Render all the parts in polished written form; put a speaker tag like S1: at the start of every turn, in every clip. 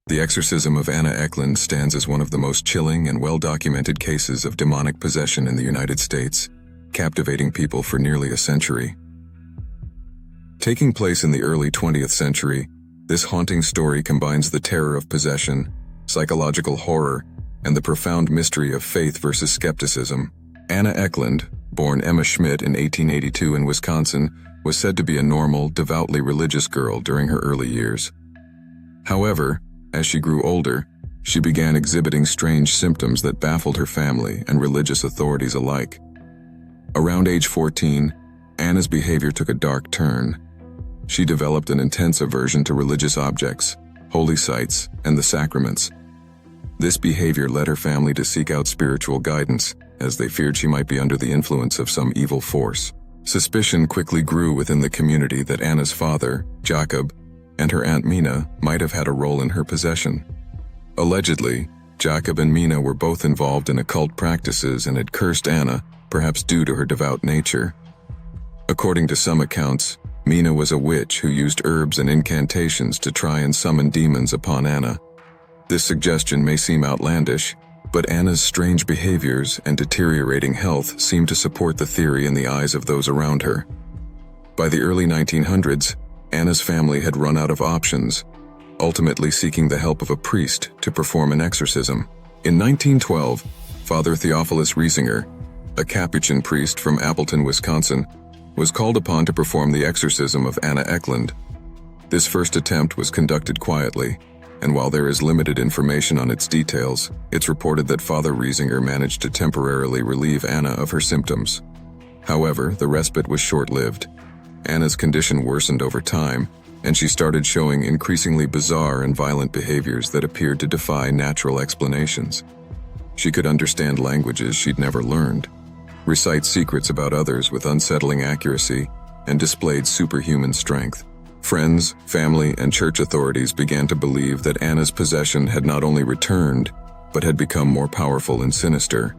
S1: The exorcism of Anna Ecklund stands as one of the most chilling and well-documented cases of demonic possession in the United States, captivating people for nearly a century. Taking place in the early 20th century, this haunting story combines the terror of possession, psychological horror, and the profound mystery of faith versus skepticism. Anna Ecklund, born Emma Schmidt in 1882 in Wisconsin, was said to be a normal, devoutly religious girl during her early years. However, as she grew older, she began exhibiting strange symptoms that baffled her family and religious authorities alike. Around age 14, Anna's behavior took a dark turn. She developed an intense aversion to religious objects, holy sites, and the sacraments. This behavior led her family to seek out spiritual guidance, as they feared she might be under the influence of some evil force. Suspicion quickly grew within the community that Anna's father, Jacob, and her Aunt Mina might have had a role in her possession. Allegedly, Jacob and Mina were both involved in occult practices and had cursed Anna, perhaps due to her devout nature. According to some accounts, Mina was a witch who used herbs and incantations to try and summon demons upon Anna. This suggestion may seem outlandish, but Anna's strange behaviors and deteriorating health seemed to support the theory in the eyes of those around her. By the early 1900s, Anna's family had run out of options, ultimately seeking the help of a priest to perform an exorcism. In 1912, Father Theophilus Riesinger, a Capuchin priest from Appleton, Wisconsin, was called upon to perform the exorcism of Anna Ecklund. This first attempt was conducted quietly, and while there is limited information on its details, it's reported that Father Riesinger managed to temporarily relieve Anna of her symptoms. However, the respite was short-lived. Anna's condition worsened over time, and she started showing increasingly bizarre and violent behaviors that appeared to defy natural explanations. She could understand languages she'd never learned, recite secrets about others with unsettling accuracy, and displayed superhuman strength. Friends, family, and church authorities began to believe that Anna's possession had not only returned, but had become more powerful and sinister.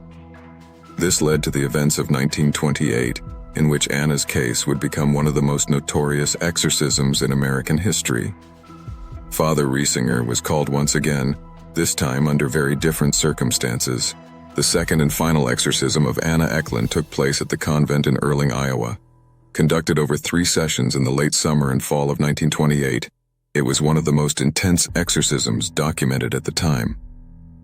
S1: This led to the events of 1928, in which Anna's case would become one of the most notorious exorcisms in American history. Father Riesinger was called once again, this time under very different circumstances. The second and final exorcism of Anna Ecklund took place at the convent in Earling, Iowa. Conducted over 3 sessions in the late summer and fall of 1928, it was one of the most intense exorcisms documented at the time.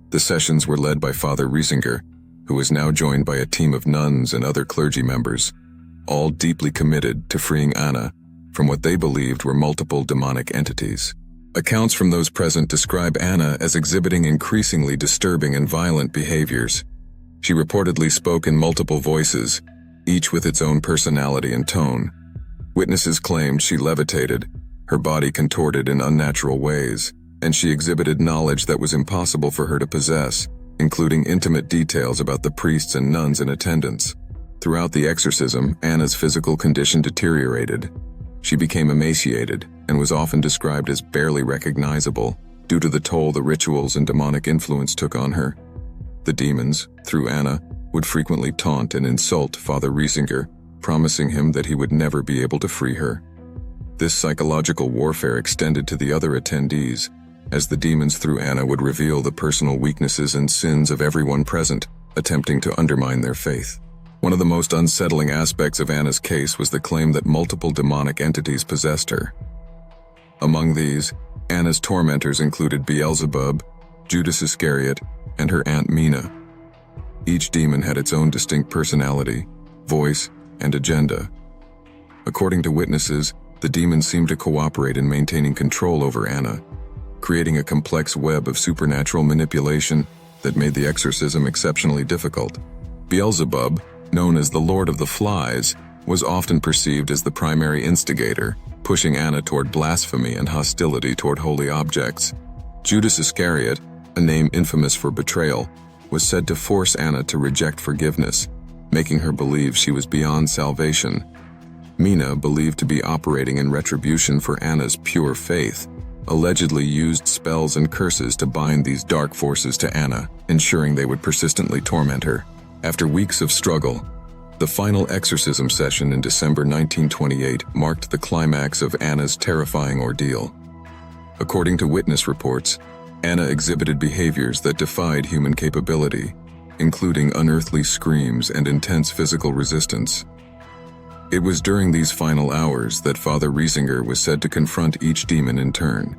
S1: The sessions were led by Father Riesinger, who was now joined by a team of nuns and other clergy members, all deeply committed to freeing Anna from what they believed were multiple demonic entities. Accounts from those present describe Anna as exhibiting increasingly disturbing and violent behaviors. She reportedly spoke in multiple voices, each with its own personality and tone. Witnesses claimed she levitated, her body contorted in unnatural ways, and she exhibited knowledge that was impossible for her to possess, including intimate details about the priests and nuns in attendance. Throughout the exorcism, Anna's physical condition deteriorated. She became emaciated and was often described as barely recognizable due to the toll the rituals and demonic influence took on her. The demons, through Anna, would frequently taunt and insult Father Riesinger, promising him that he would never be able to free her. This psychological warfare extended to the other attendees, as the demons through Anna would reveal the personal weaknesses and sins of everyone present, attempting to undermine their faith. One of the most unsettling aspects of Anna's case was the claim that multiple demonic entities possessed her. Among these, Anna's tormentors included Beelzebub, Judas Iscariot, and her Aunt Mina. Each demon had its own distinct personality, voice, and agenda. According to witnesses, the demons seemed to cooperate in maintaining control over Anna, creating a complex web of supernatural manipulation that made the exorcism exceptionally difficult. Beelzebub, known as the Lord of the Flies, was often perceived as the primary instigator, pushing Anna toward blasphemy and hostility toward holy objects. Judas Iscariot, a name infamous for betrayal, was said to force Anna to reject forgiveness, making her believe she was beyond salvation. Mina, believed to be operating in retribution for Anna's pure faith, allegedly used spells and curses to bind these dark forces to Anna, ensuring they would persistently torment her. After weeks of struggle, the final exorcism session in December 1928 marked the climax of Anna's terrifying ordeal. According to witness reports, Anna exhibited behaviors that defied human capability, including unearthly screams and intense physical resistance. It was during these final hours that Father Riesinger was said to confront each demon in turn,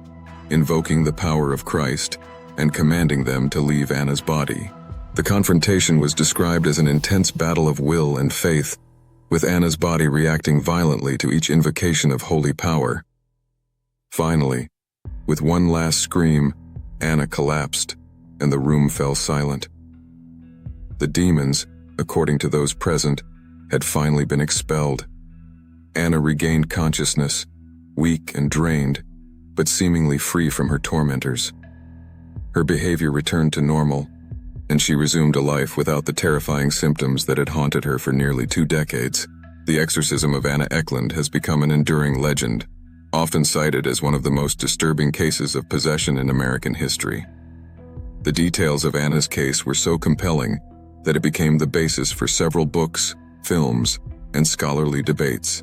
S1: invoking the power of Christ and commanding them to leave Anna's body. The confrontation was described as an intense battle of will and faith, with Anna's body reacting violently to each invocation of holy power. Finally, with one last scream, Anna collapsed, and the room fell silent. The demons, according to those present, had finally been expelled. Anna regained consciousness, weak and drained, but seemingly free from her tormentors. Her behavior returned to normal, and she resumed a life without the terrifying symptoms that had haunted her for nearly 2 decades. The exorcism of Anna Ecklund has become an enduring legend, often cited as one of the most disturbing cases of possession in American history. The details of Anna's case were so compelling that it became the basis for several books, films, and scholarly debates.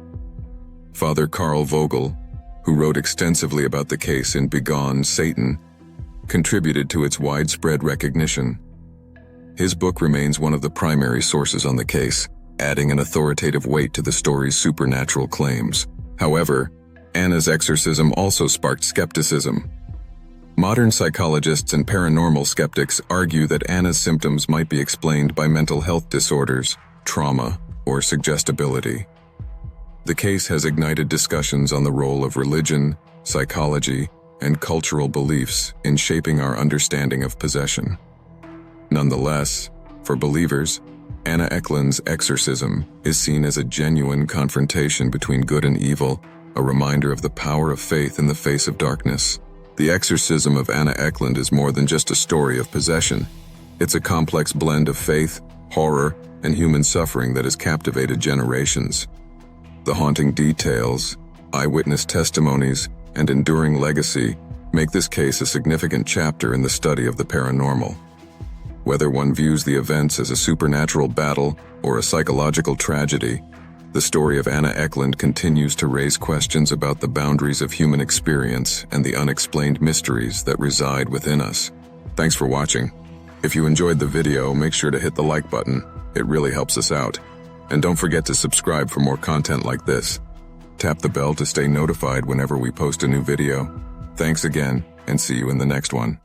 S1: Father Carl Vogel, who wrote extensively about the case in Begone, Satan, contributed to its widespread recognition. His book remains one of the primary sources on the case, adding an authoritative weight to the story's supernatural claims. However, Anna's exorcism also sparked skepticism. Modern psychologists and paranormal skeptics argue that Anna's symptoms might be explained by mental health disorders, trauma, or suggestibility. The case has ignited discussions on the role of religion, psychology, and cultural beliefs in shaping our understanding of possession. Nonetheless, for believers, Anna Ecklund's exorcism is seen as a genuine confrontation between good and evil, a reminder of the power of faith in the face of darkness. The exorcism of Anna Ecklund is more than just a story of possession. It's a complex blend of faith, horror, and human suffering that has captivated generations. The haunting details, eyewitness testimonies, and enduring legacy make this case a significant chapter in the study of the paranormal. Whether one views the events as a supernatural battle or a psychological tragedy, the story of Anna Ecklund continues to raise questions about the boundaries of human experience and the unexplained mysteries that reside within us. Thanks for watching. If you enjoyed the video, make sure to hit the like button. It really helps us out. And don't forget to subscribe for more content like this. Tap the bell to stay notified whenever we post a new video. Thanks again, and see you in the next one.